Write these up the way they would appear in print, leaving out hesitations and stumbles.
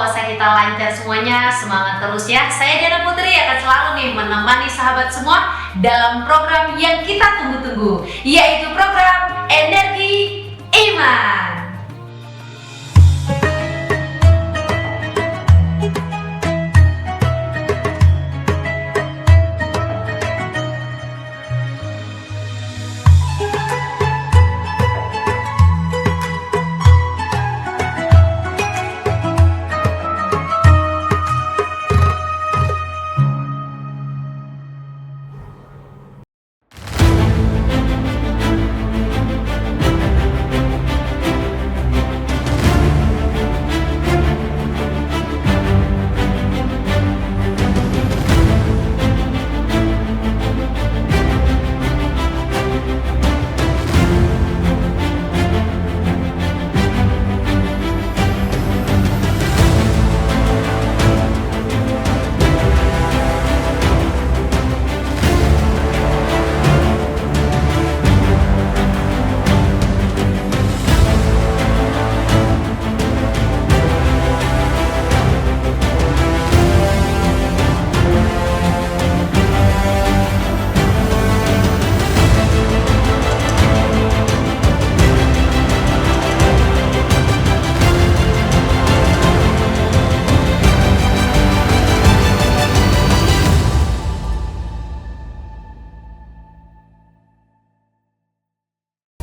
puasa kita lancar semuanya, semangat terus ya. Saya Diana Putri akan selalu nih menemani sahabat semua dalam program yang kita tunggu-tunggu, yaitu program Energi Iman.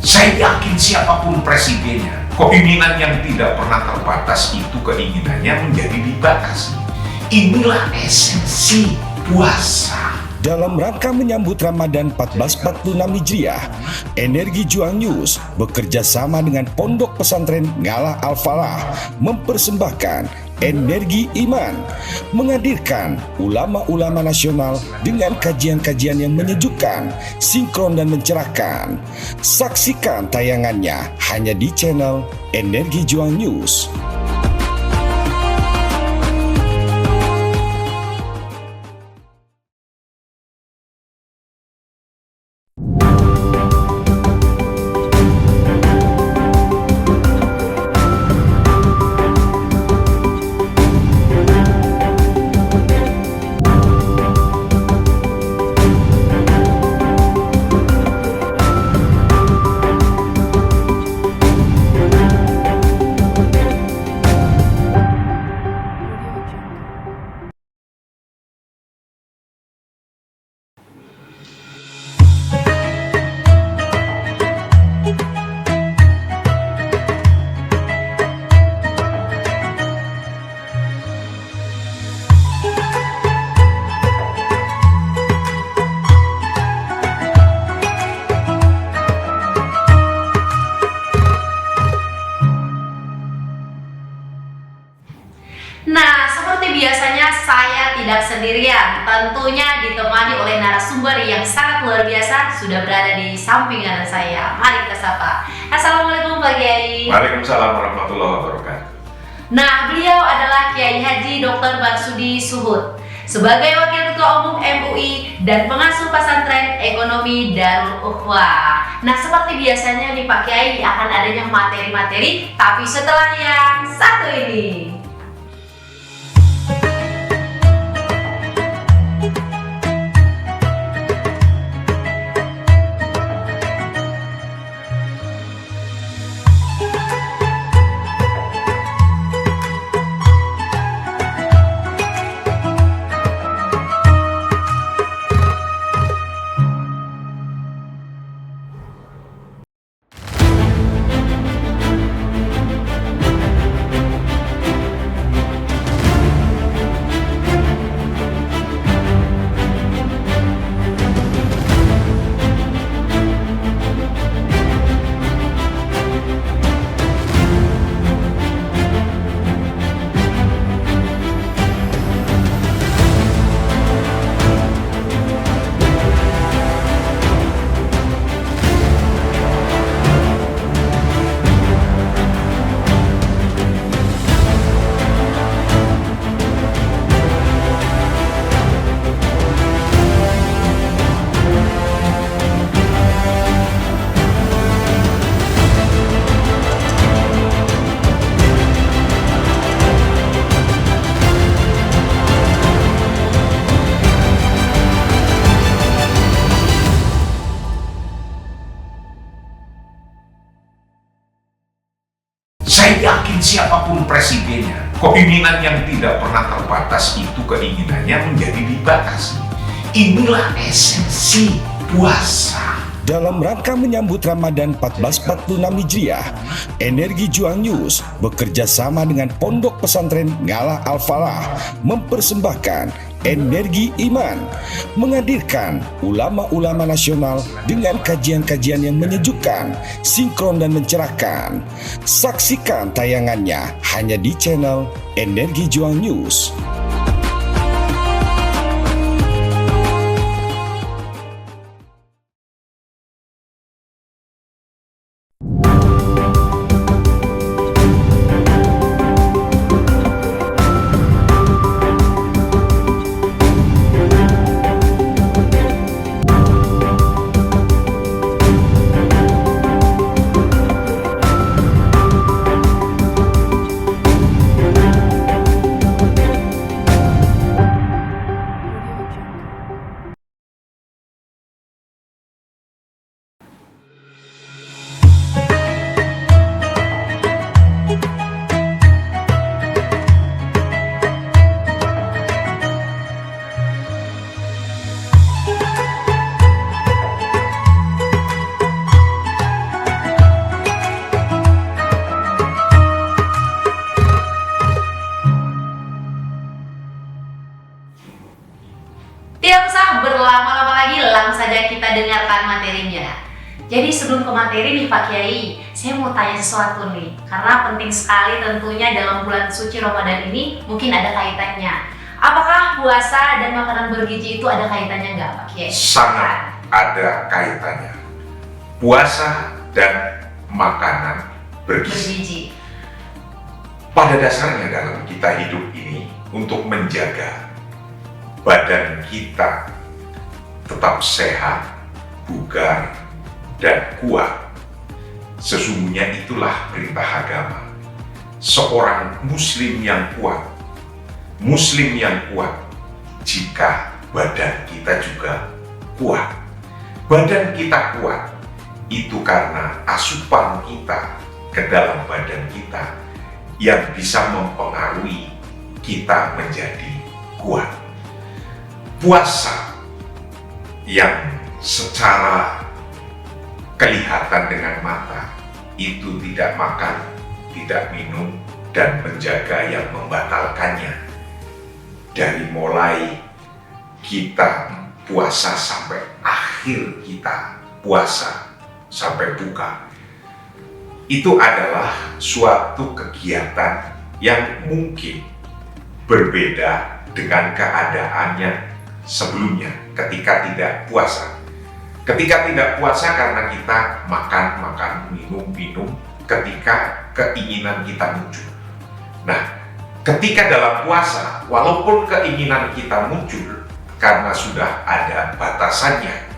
Saya yakin siapapun presidennya, keinginan yang tidak pernah terbatas itu keinginannya menjadi dibatasi. Inilah esensi puasa. Dalam rangka menyambut Ramadan 1446 Hijriah, Energi Juang News bekerja sama dengan Pondok Pesantren Ngalah Al-Falah mempersembahkan Energi Iman, menghadirkan ulama-ulama nasional dengan kajian-kajian yang menyejukkan, sinkron dan mencerahkan. Saksikan tayangannya hanya di channel Energi Juang News. Nah, seperti biasanya saya tidak sendirian, tentunya ditemani oleh narasumber yang sangat luar biasa sudah berada di samping kanan saya. Mari kita sapa. Assalamualaikum Pak Kiai. Waalaikumsalam warahmatullahi wabarakatuh. Nah, beliau adalah Kiai Haji Dr. Marsudi Suhud sebagai Wakil Ketua Umum MUI dan pengasuh pesantren Ekonomi Darul Ukhwah. Nah, seperti biasanya nih Pak Kiai akan adanya materi-materi, tapi setelah yang satu ini. Keinginan yang tidak pernah terbatas itu keinginannya menjadi dibatasi. Inilah esensi puasa. Dalam rangka menyambut Ramadan 1446 Hijriah, Energi Juang News bekerja sama dengan Pondok Pesantren Ngalah Al-Falah mempersembahkan Energi Iman, menghadirkan ulama-ulama nasional dengan kajian-kajian yang menyejukkan, sinkron dan mencerahkan. Saksikan tayangannya hanya di channel Energi Juang News. Tidak usah berlama-lama lagi, langsung saja kita dengarkan materinya. Jadi sebelum ke materi nih Pak Kiai, saya mau tanya sesuatu nih, karena penting sekali tentunya dalam bulan suci Ramadan ini mungkin ada kaitannya. Apakah puasa dan makanan bergizi itu ada kaitannya nggak Pak Kiai? Sangat ada kaitannya. Puasa dan makanan bergizi. Pada dasarnya dalam kita hidup ini untuk menjaga badan kita tetap sehat, bugar, dan kuat. Sesungguhnya itulah perintah agama. Seorang muslim yang kuat jika badan kita juga kuat. Badan kita kuat itu karena asupan kita ke dalam badan kita yang bisa mempengaruhi kita menjadi kuat. Puasa yang secara kelihatan dengan mata itu tidak makan, tidak minum, dan menjaga yang membatalkannya. Dari mulai kita puasa sampai akhir kita puasa sampai buka, itu adalah suatu kegiatan yang mungkin berbeda dengan keadaannya sebelumnya ketika tidak puasa. Ketika tidak puasa karena kita makan, minum, ketika keinginan kita muncul. Nah, ketika dalam puasa, walaupun keinginan kita muncul karena sudah ada batasannya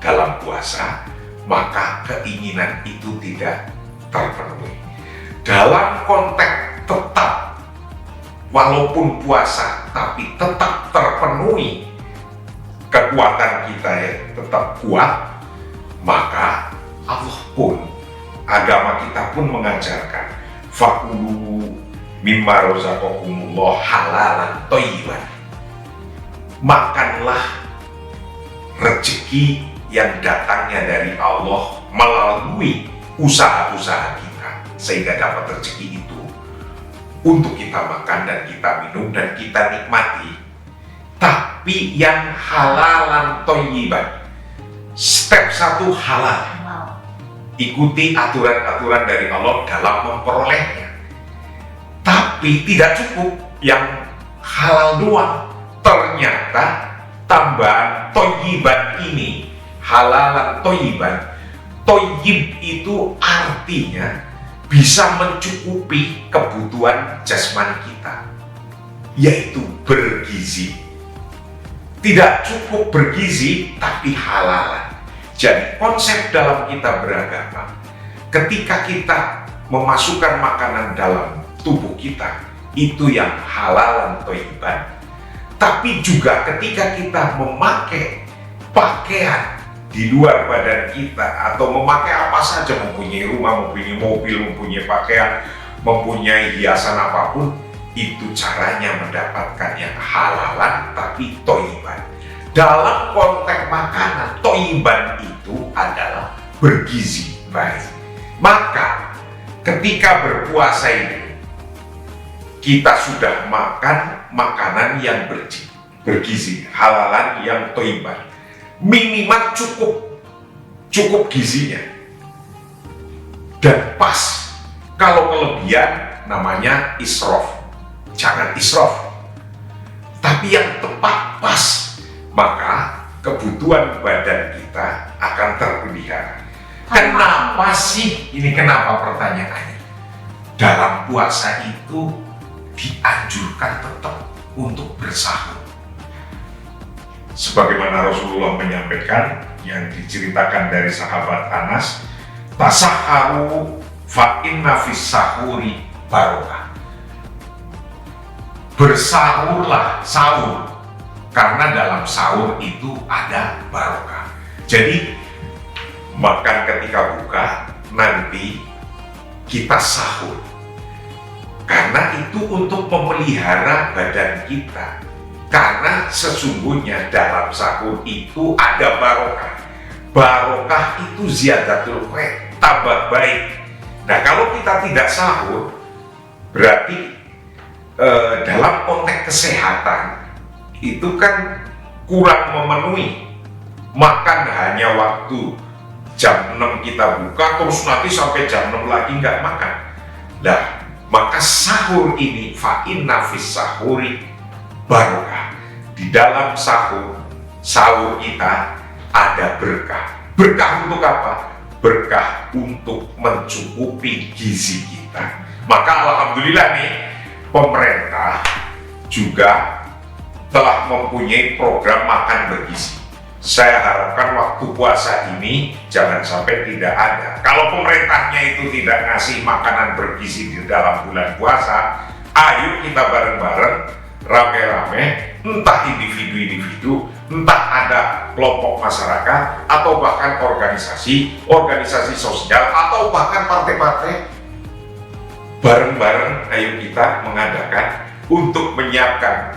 dalam puasa, maka keinginan itu tidak terpenuhi. Dalam konteks tetap, walaupun puasa, tapi tetap terpenuhi kekuatan kita yang tetap kuat, maka Allah pun, agama kita pun mengajarkan fakulu mimma razaqakumullah halalan thayyiban. Makanlah rezeki yang datangnya dari Allah melalui usaha-usaha kita, sehingga dapat rezeki itu untuk kita makan dan kita minum dan kita nikmati. Tapi yang halalan thayyiban. Step 1 halal. Ikuti aturan-aturan dari Allah dalam memperolehnya. Tapi tidak cukup yang halal doang. Ternyata tambahan thayyiban ini, halalan thayyiban. Thayyib itu artinya bisa mencukupi kebutuhan jasmani kita, yaitu bergizi. Tidak cukup bergizi, tapi halalan. Jadi konsep dalam kita beragama, ketika kita memasukkan makanan dalam tubuh kita, itu yang halalan thayyiban. Tapi juga ketika kita memakai pakaian di luar badan kita, atau memakai apa saja, mempunyai rumah, mempunyai mobil, mempunyai pakaian, mempunyai hiasan apapun, itu caranya mendapatkan yang halalan tapi toiban. Dalam konteks makanan, toiban itu adalah bergizi baik. Maka ketika berpuasa ini kita sudah makan makanan yang bergizi, halalan yang toiban, minimal cukup gizinya dan pas. Kalau kelebihan namanya israf, jangan israf, tapi yang tepat pas, maka kebutuhan badan kita akan terpelihara. Kenapa sih? Ini kenapa pertanyaannya? Dalam puasa itu dianjurkan tetap untuk bersahur. Sebagaimana Rasulullah menyampaikan yang diceritakan dari sahabat Anas, tasahharu fa inna fis sahuri barokah. Bersahurlah, sahur, karena dalam sahur itu ada barokah. Jadi makan ketika buka, nanti kita sahur, karena itu untuk memelihara badan kita. Karena sesungguhnya dalam sahur itu ada barokah. Barokah itu ziyadatul khair, tambah baik. Nah, kalau kita tidak sahur, berarti dalam konteks kesehatan itu kan kurang memenuhi. Makan hanya waktu jam 6 kita buka, terus nanti sampai jam 6 lagi nggak makan. Nah, maka sahur ini fa inna fis sahuri barokah. Di dalam sahur kita ada berkah. Berkah untuk apa? Berkah untuk mencukupi gizi kita. Maka alhamdulillah nih, pemerintah juga telah mempunyai program makan bergizi. Saya harapkan waktu puasa ini jangan sampai tidak ada. Kalau pemerintahnya itu tidak ngasih makanan bergizi di dalam bulan puasa, ayo kita bareng-bareng, rame-rame, entah individu-individu, entah ada kelompok masyarakat, atau bahkan organisasi sosial, atau bahkan partai-partai, bareng-bareng ayo kita mengadakan untuk menyiapkan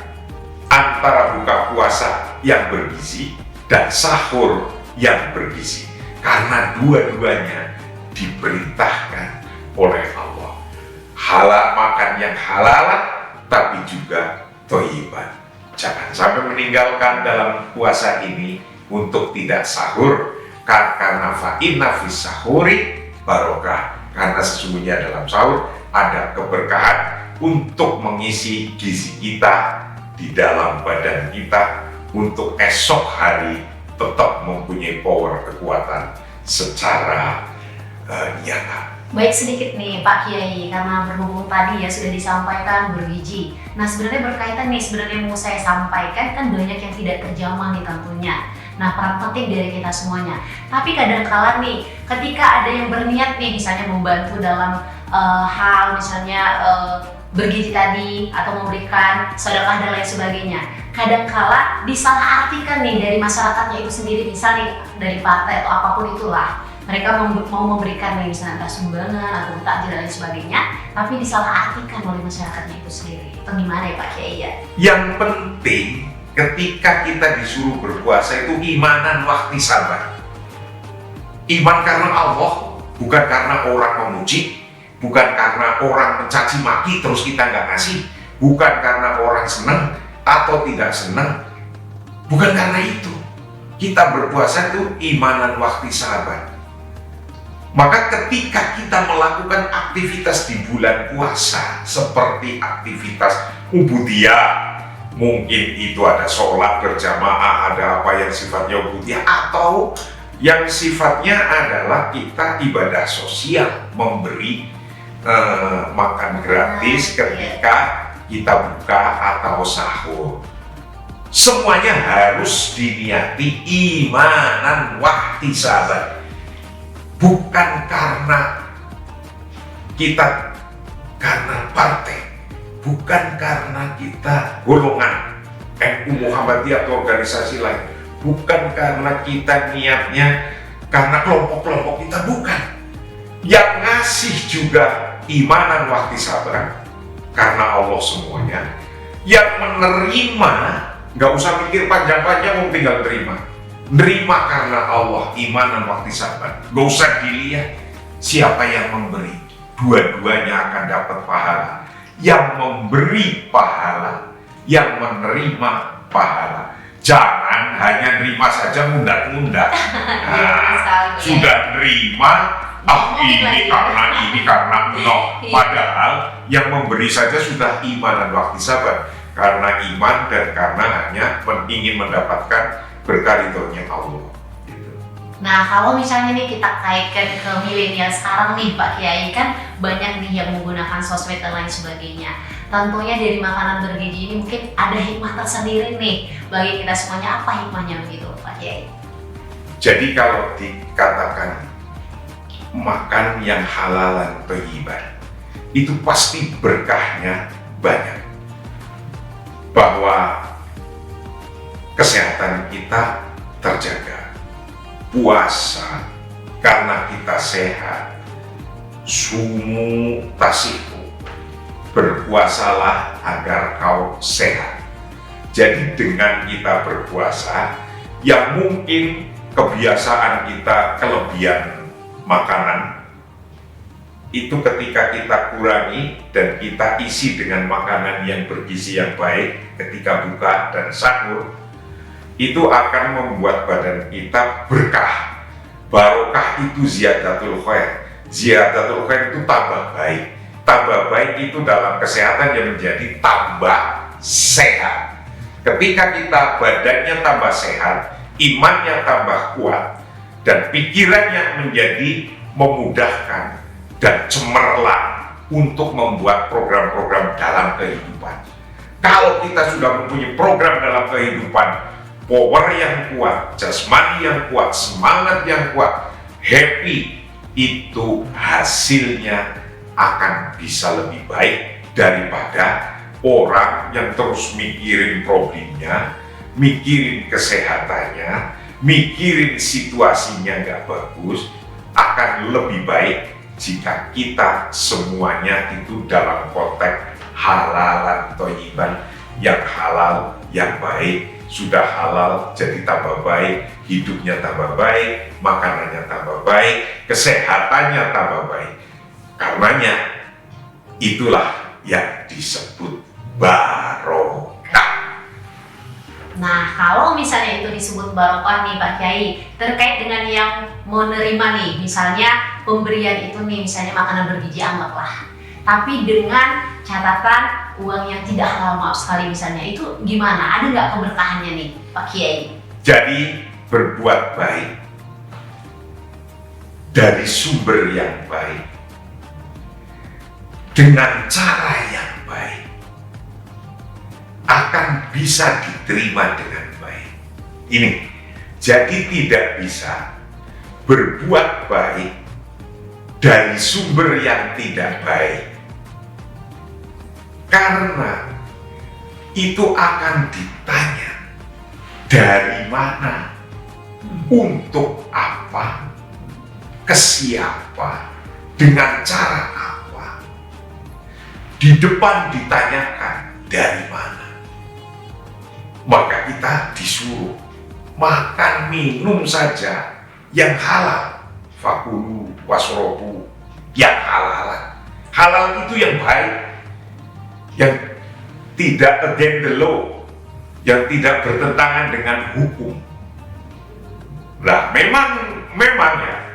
antara buka puasa yang bergizi dan sahur yang bergizi, karena dua-duanya diperintahkan oleh Allah. Halal, makan yang halalan tapi juga thayyiban. Jangan sampai meninggalkan dalam puasa ini untuk tidak sahur, karena fa inna fis sahuri barokah, karena sesungguhnya dalam sahur ada keberkahan untuk mengisi gizi kita di dalam badan kita, untuk esok hari tetap mempunyai power, kekuatan secara nyata. Baik, sedikit nih Pak Kiai, karena berhubung tadi ya sudah disampaikan bergizi. Nah, sebenarnya berkaitan nih, sebenarnya mau saya sampaikan kan banyak yang tidak terjamah nih tentunya. Nah, peran penting dari kita semuanya. Tapi kadang-kala nih, ketika ada yang berniat nih, misalnya membantu dalam hal misalnya bergizi tadi, atau memberikan sedekah dan lain sebagainya, kadangkala disalahartikan nih dari masyarakatnya itu sendiri, misalnya dari partai atau apapun itulah, mereka mau memberikan nih misalnya entah sumbangan atau takjil dan lain sebagainya, tapi disalahartikan oleh masyarakatnya itu sendiri. Itu gimana ya Pak Kiai ya? Yang penting ketika kita disuruh berpuasa itu imanan wahtisaban. Iman karena Allah, bukan karena orang memuji, bukan karena orang mencaci maki terus kita nggak ngasih, bukan karena orang senang atau tidak senang, bukan karena itu. Kita berpuasa itu imanan wahtisaban. Maka ketika kita melakukan aktivitas di bulan puasa seperti aktivitas ubudiyah, mungkin itu ada sholat berjamaah, ada apa yang sifatnya ubudiyah, atau yang sifatnya adalah kita ibadah sosial, memberi makan gratis ketika kita buka atau sahur. Semuanya harus diniati imanan wahtisaban. Bukan karena kita karena partai, bukan karena kita golongan NU Muhammadiyah atau organisasi lain, bukan karena kita niatnya karena kelompok-kelompok kita, bukan. Yang ngasih juga imanan wahtisaban, karena Allah semuanya. Yang menerima nggak usah mikir panjang-panjang, mau tinggal terima. Nerima karena Allah, iman dan ihtisaban. Nggak usah dilihat siapa yang memberi, dua-duanya akan dapat pahala. Yang memberi pahala, yang menerima pahala. Jangan hanya nerima saja mundak-mundak. Nah, sudah nerima, ini karena no. Padahal yang memberi saja sudah iman dan ihtisaban. Karena iman dan karena hanya ingin mendapatkan berkah ridhonya Allah. Gitu. Nah, kalau misalnya nih kita kaitkan ke milenial sekarang nih Pak Kiai, kan banyak nih yang menggunakan sosmed dan lain sebagainya. Tentunya dari makanan bergizi ini mungkin ada hikmah tersendiri nih bagi kita semuanya. Apa hikmahnya begitu Pak Kiai? Jadi kalau dikatakan makan yang halal dan thayyiban, itu pasti berkahnya banyak. Bahwa kesehatan kita terjaga, puasa karena kita sehat, sumu tasihu, berpuasalah agar kau sehat. Jadi dengan kita berpuasa, yang mungkin kebiasaan kita kelebihan makanan, itu ketika kita kurangi dan kita isi dengan makanan yang bergizi yang baik ketika buka dan sahur, itu akan membuat badan kita berkah. Barokah itu ziyadatul khair. Ziyadatul khair itu tambah baik. Tambah baik itu dalam kesehatan yang menjadi tambah sehat. Ketika kita badannya tambah sehat, imannya tambah kuat, dan pikirannya menjadi memudahkan dan cemerlang untuk membuat program-program dalam kehidupan. Kalau kita sudah mempunyai program dalam kehidupan, power yang kuat, jasmani yang kuat, semangat yang kuat, happy, itu hasilnya akan bisa lebih baik daripada orang yang terus mikirin problemnya, mikirin kesehatannya, mikirin situasinya nggak bagus. Akan lebih baik jika kita semuanya itu dalam konteks halalan thayyiban, yang halal, yang baik. Sudah halal jadi tambah baik, hidupnya tambah baik, makanannya tambah baik, kesehatannya tambah baik. Karenanya itulah yang disebut barokah. Nah, kalau misalnya itu disebut barokah nih Pak Kiai, terkait dengan yang menerima nih, misalnya pemberian itu nih, misalnya makanan bergizi anggaplah, tapi dengan catatan uang yang tidak halal, maaf sekali misalnya, itu gimana? Ada nggak keberkahannya nih Pak Kiai? Jadi berbuat baik dari sumber yang baik, dengan cara yang baik, akan bisa diterima dengan baik. Ini, jadi tidak bisa berbuat baik dari sumber yang tidak baik, karena itu akan ditanya dari mana, untuk apa, ke siapa, dengan cara apa. Di depan ditanyakan dari mana, maka kita disuruh makan minum saja yang halal. Fakulu wasrobu, yang halal. Halal itu yang baik, yang tidak against the law, yang tidak bertentangan dengan hukum. Nah, memang ya,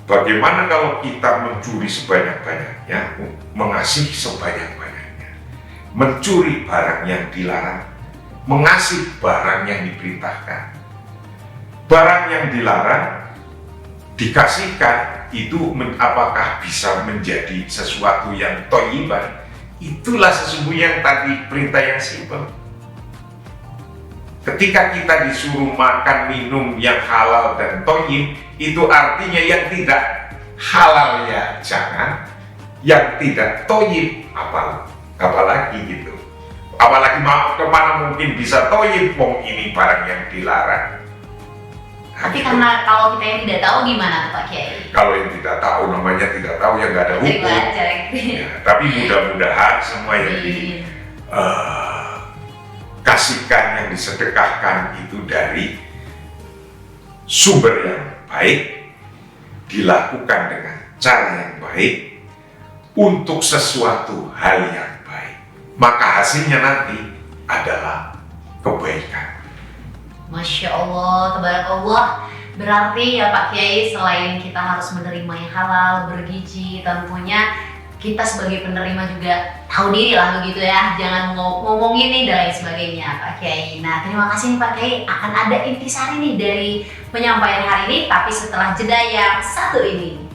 bagaimana kalau kita mencuri sebanyak-banyaknya, mengasihi sebanyak-banyaknya, mencuri barang yang dilarang, mengasihi barang yang diperintahkan. Barang yang dilarang dikasihkan, itu apakah bisa menjadi sesuatu yang thayyiban? Itulah sesungguhnya yang tadi perintah yang simpel. Ketika kita disuruh makan minum yang halal dan thayyib, itu artinya yang tidak halal ya jangan, yang tidak thayyib apalagi gitu. Apalagi kemana mungkin bisa thayyib, wong ini barang yang dilarang. Tapi karena kalau kita yang tidak tahu gimana tuh Pak Kiai? Kalau yang tidak tahu namanya tidak tahu ya nggak ada Cari hukum. aja. Ya, tapi mudah-mudahan semua yang kasihkan, yang disedekahkan itu dari sumber yang baik, dilakukan dengan cara yang baik, untuk sesuatu hal yang baik, maka hasilnya nanti adalah kebaikan. Masya Allah, tabarakallah. Berarti ya Pak Kiai, selain kita harus menerima yang halal, bergizi, tentunya kita sebagai penerima juga tahu diri lah begitu ya, jangan ngomongin nih dan lain sebagainya Pak Kiai. Nah terima kasih nih Pak Kiai, akan ada intisari nih dari penyampaian hari ini, tapi setelah jeda yang satu ini.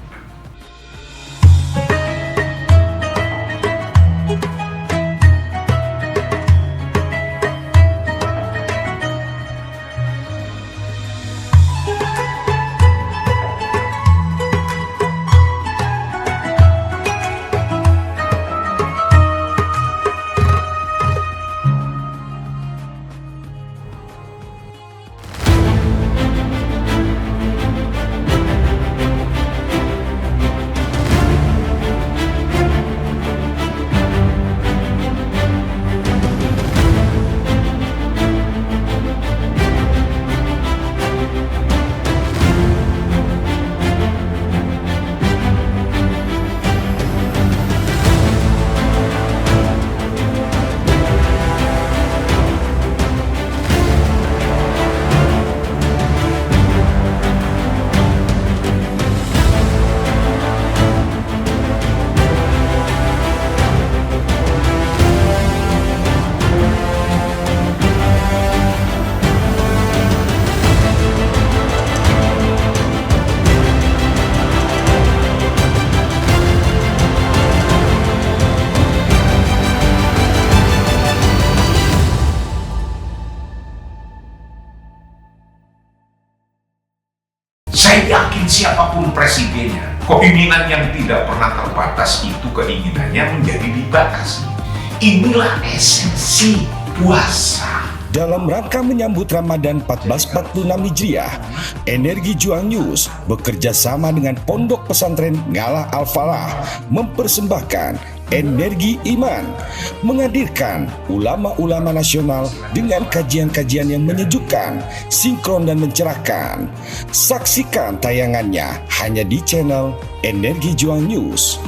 Saya yakin siapapun presidennya, keinginan yang tidak pernah terbatas itu keinginannya menjadi dibatasi. Inilah esensi puasa. Dalam rangka menyambut Ramadan 1446 Hijriah, Energi Juang News bekerja sama dengan Pondok Pesantren Ngalah Al-Falah mempersembahkan Energi Iman, menghadirkan ulama-ulama nasional dengan kajian-kajian yang menyejukkan, sinkron dan mencerahkan. Saksikan tayangannya hanya di channel Energi Juang News.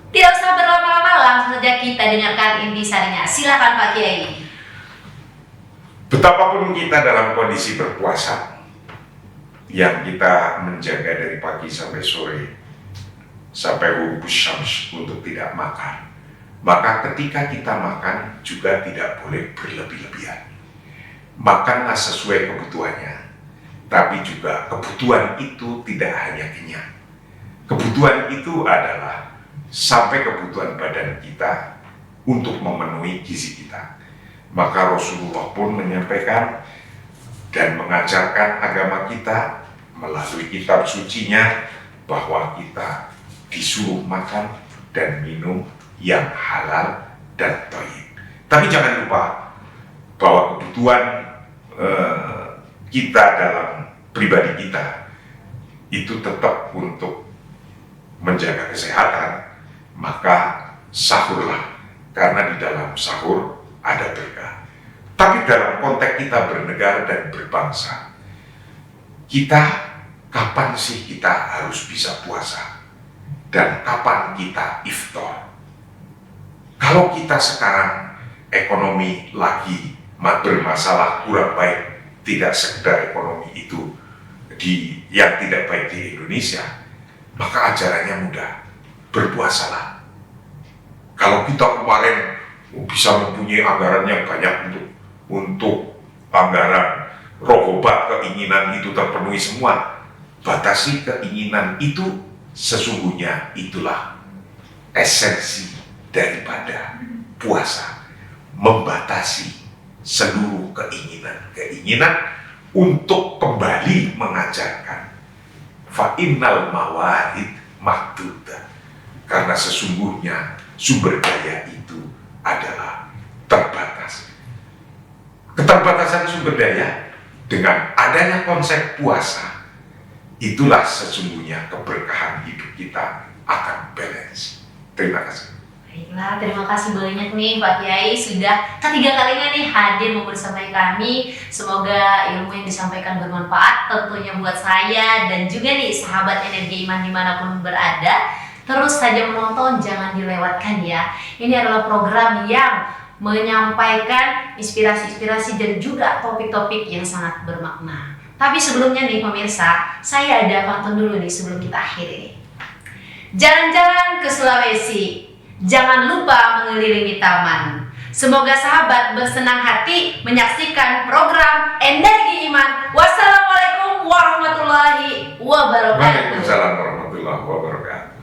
Tidak usah berlama-lama, langsung saja kita dengarkan intisarinya. Silakan Pak Kiai. Betapapun kita dalam kondisi berpuasa, yang kita menjaga dari pagi sampai sore, sampai hubus syams untuk tidak makan, maka ketika kita makan juga tidak boleh berlebih-lebihan. Makanlah sesuai kebutuhannya, tapi juga kebutuhan itu tidak hanya kenyang. Kebutuhan itu adalah sampai kebutuhan badan kita untuk memenuhi gizi kita. Maka Rasulullah pun menyampaikan dan mengajarkan agama kita melalui kitab sucinya bahwa kita disuruh makan dan minum yang halal dan thayyib. Tapi jangan lupa bahwa kebutuhan kita dalam pribadi kita itu tetap untuk menjaga kesehatan, maka sahurlah, karena di dalam sahur ada berkah. Tapi dalam konteks kita bernegara dan berbangsa, kita kapan sih kita harus bisa puasa dan kapan kita iftar. Kalau kita sekarang ekonomi lagi bermasalah kurang baik, tidak sekedar ekonomi itu yang tidak baik di Indonesia, maka ajarannya mudah, berpuasalah. Kalau kita kemarin bisa mempunyai anggaran yang banyak untuk anggaran rogobat, keinginan itu terpenuhi semua, batasi keinginan itu, sesungguhnya itulah esensi daripada puasa, membatasi seluruh keinginan untuk kembali mengajarkan fa'innal mawarid mahdudah, karena sesungguhnya sumber daya itu adalah terbatas. Keterbatasan sumber daya dengan adanya konsep puasa, itulah sesungguhnya keberkahan hidup kita akan balance. Terima kasih. Baiklah, terima kasih banyak nih Pak Kiai sudah ketiga kalinya nih hadir membersamai kami. Semoga ilmu yang disampaikan bermanfaat tentunya buat saya dan juga nih sahabat energi iman dimanapun berada. Terus saja menonton, jangan dilewatkan ya. Ini adalah program yang menyampaikan inspirasi-inspirasi dan juga topik-topik yang sangat bermakna. Tapi sebelumnya nih pemirsa, saya ada pantun dulu nih sebelum kita akhiri. Jalan-jalan ke Sulawesi, jangan lupa mengelilingi taman. Semoga sahabat bersenang hati menyaksikan program Energi Iman. Wassalamualaikum warahmatullahi wabarakatuh. Waalaikumsalam warahmatullahi wabarakatuh.